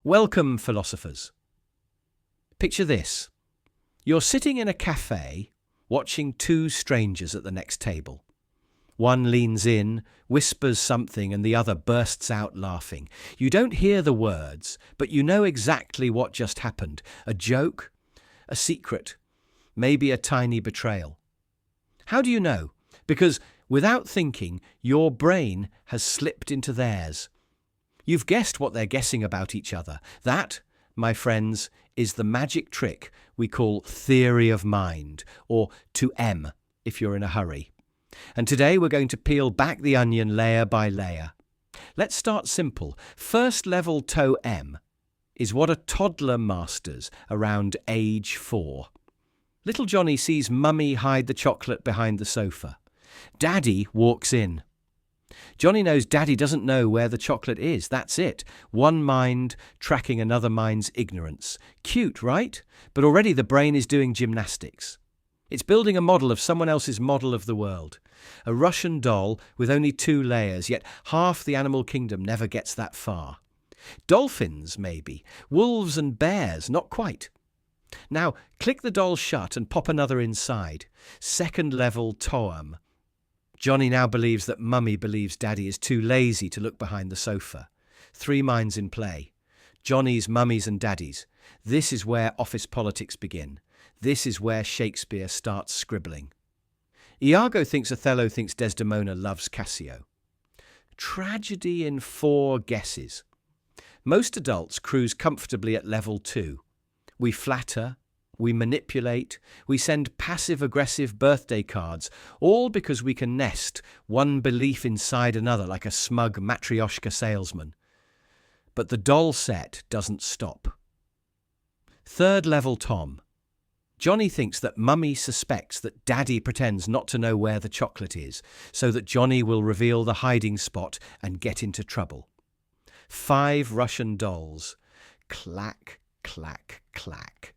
Welcome, philosophers. Picture this. You're sitting in a cafe, watching two strangers at the next table. One leans in, whispers something, and the other bursts out laughing. You don't hear the words, but you know exactly what just happened. A joke, a secret, maybe a tiny betrayal. How do you know? Because without thinking, your brain has slipped into theirs. You've guessed what they're guessing about each other. That, my friends, is the magic trick we call theory of mind, or ToM if you're in a hurry. And today we're going to peel back the onion layer by layer. Let's start simple. First level ToM is what a toddler masters around age 4. Little Johnny sees Mummy hide the chocolate behind the sofa. Daddy walks in. Johnny knows Daddy doesn't know where the chocolate is. That's it. One mind tracking another mind's ignorance. Cute, right? But already the brain is doing gymnastics. It's building a model of someone else's model of the world. A Russian doll with only 2 layers, yet half the animal kingdom never gets that far. Dolphins, maybe. Wolves and bears, not quite. Now, click the doll shut and pop another inside. Second level ToM. Johnny now believes that Mummy believes Daddy is too lazy to look behind the sofa. 3 minds in play. Johnny's, Mummy's and Daddy's. This is where office politics begin. This is where Shakespeare starts scribbling. Iago thinks Othello thinks Desdemona loves Cassio. Tragedy in 4 guesses. Most adults cruise comfortably at level 2. We flatter, we manipulate, we send passive-aggressive birthday cards, all because we can nest one belief inside another like a smug matryoshka salesman. But the doll set doesn't stop. Third level ToM. Johnny thinks that Mummy suspects that Daddy pretends not to know where the chocolate is, so that Johnny will reveal the hiding spot and get into trouble. 5 Russian dolls. Clack, clack, clack.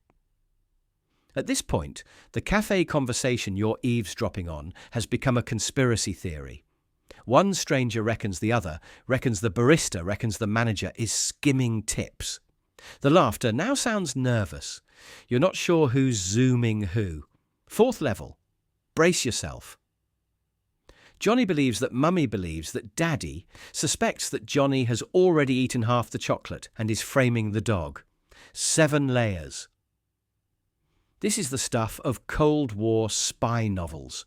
At this point, the cafe conversation you're eavesdropping on has become a conspiracy theory. One stranger reckons the other, reckons the barista, reckons the manager is skimming tips. The laughter now sounds nervous. You're not sure who's zooming who. 4th level. Brace yourself. Johnny believes that Mummy believes that Daddy suspects that Johnny has already eaten half the chocolate and is framing the dog. 7 layers. This is the stuff of Cold War spy novels,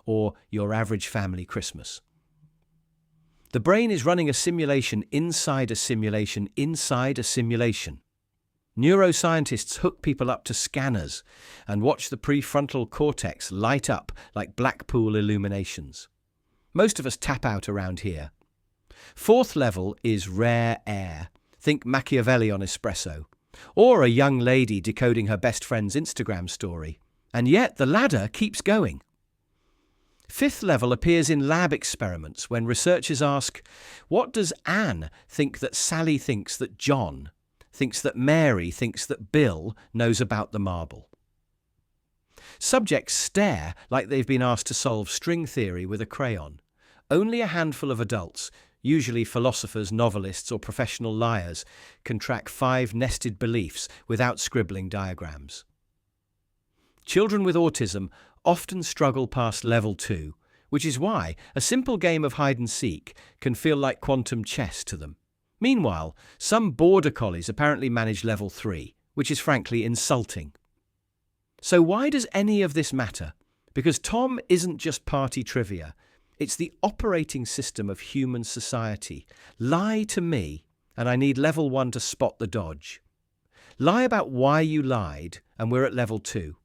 or Your Average Family Christmas. The brain is running a simulation inside a simulation inside a simulation. Neuroscientists hook people up to scanners and watch the prefrontal cortex light up like Blackpool illuminations. Most of us tap out around here. 4th level is rare air. Think Machiavelli on espresso. Or a young lady decoding her best friend's Instagram story. And yet the ladder keeps going. 5th level appears in lab experiments when researchers ask, what does Anne think that Sally thinks that John thinks that Mary thinks that Bill knows about the marble? Subjects stare like they've been asked to solve string theory with a crayon. Only a handful of adults, usually philosophers, novelists, or professional liars, can track 5 nested beliefs without scribbling diagrams. Children with autism often struggle past level 2, which is why a simple game of hide-and-seek can feel like quantum chess to them. Meanwhile, some border collies apparently manage level 3, which is frankly insulting. So why does any of this matter? Because ToM isn't just party trivia. It's the operating system of human society. Lie to me, and I need level 1 to spot the dodge. Lie about why you lied, and we're at level 2.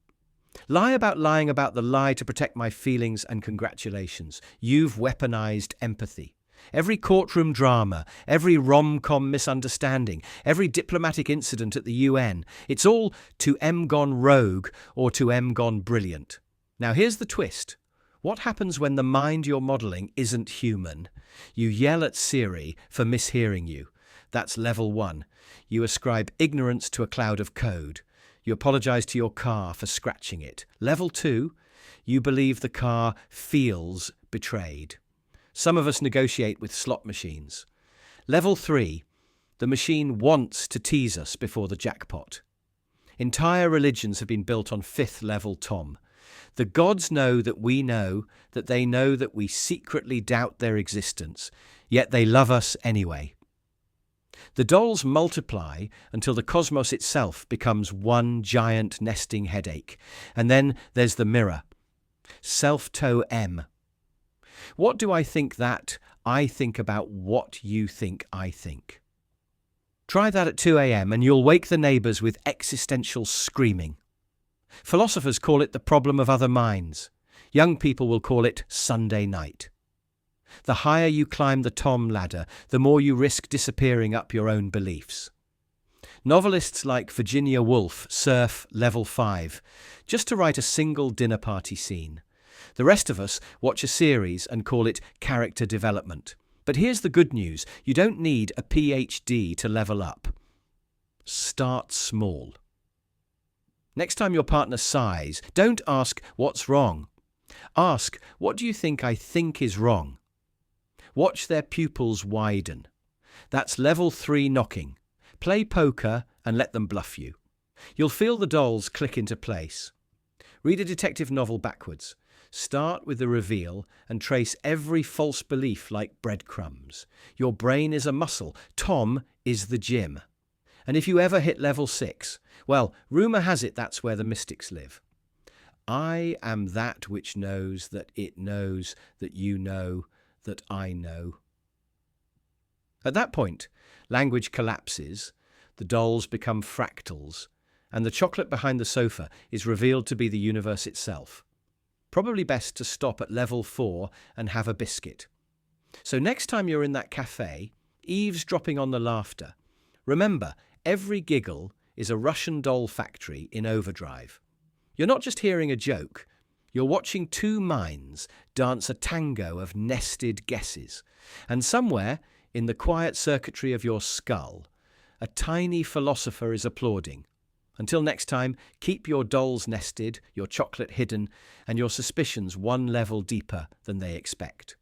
Lie about lying about the lie to protect my feelings, and congratulations. You've weaponized empathy. Every courtroom drama, every rom-com misunderstanding, every diplomatic incident at the UN, it's all ToM gone rogue or ToM gone brilliant. Now here's the twist. What happens when the mind you're modelling isn't human? You yell at Siri for mishearing you. That's level 1. You ascribe ignorance to a cloud of code. You apologise to your car for scratching it. Level 2. You believe the car feels betrayed. Some of us negotiate with slot machines. Level 3. The machine wants to tease us before the jackpot. Entire religions have been built on fifth-level ToM. The gods know that we know that we secretly doubt their existence, yet they love us anyway. The dolls multiply until the cosmos itself becomes one giant nesting headache. And then there's the mirror. Self-ToM. What do I think that I think about what you think I think? Try that at 2 a.m. and you'll wake the neighbours with existential screaming. Philosophers call it the problem of other minds. Young people will call it Sunday night. The higher you climb the ToM ladder, the more you risk disappearing up your own beliefs. Novelists like Virginia Woolf surf level 5 just to write a single dinner party scene. The rest of us watch a series and call it character development. But here's the good news. You don't need a PhD to level up. Start small. Next time your partner sighs, don't ask, "What's wrong?" Ask, "What do you think I think is wrong?" Watch their pupils widen. That's level 3 knocking. Play poker and let them bluff you. You'll feel the dolls click into place. Read a detective novel backwards. Start with the reveal and trace every false belief like breadcrumbs. Your brain is a muscle. ToM is the gym. And if you ever hit level 6, well, rumour has it that's where the mystics live. I am that which knows that it knows that you know that I know. At that point, language collapses, the dolls become fractals, and the chocolate behind the sofa is revealed to be the universe itself. Probably best to stop at level 4 and have a biscuit. So next time you're in that cafe, eavesdropping on the laughter, remember, every giggle is a Russian doll factory in overdrive. You're not just hearing a joke, you're watching two minds dance a tango of nested guesses. And somewhere, in the quiet circuitry of your skull, a tiny philosopher is applauding. Until next time, keep your dolls nested, your chocolate hidden, and your suspicions one level deeper than they expect.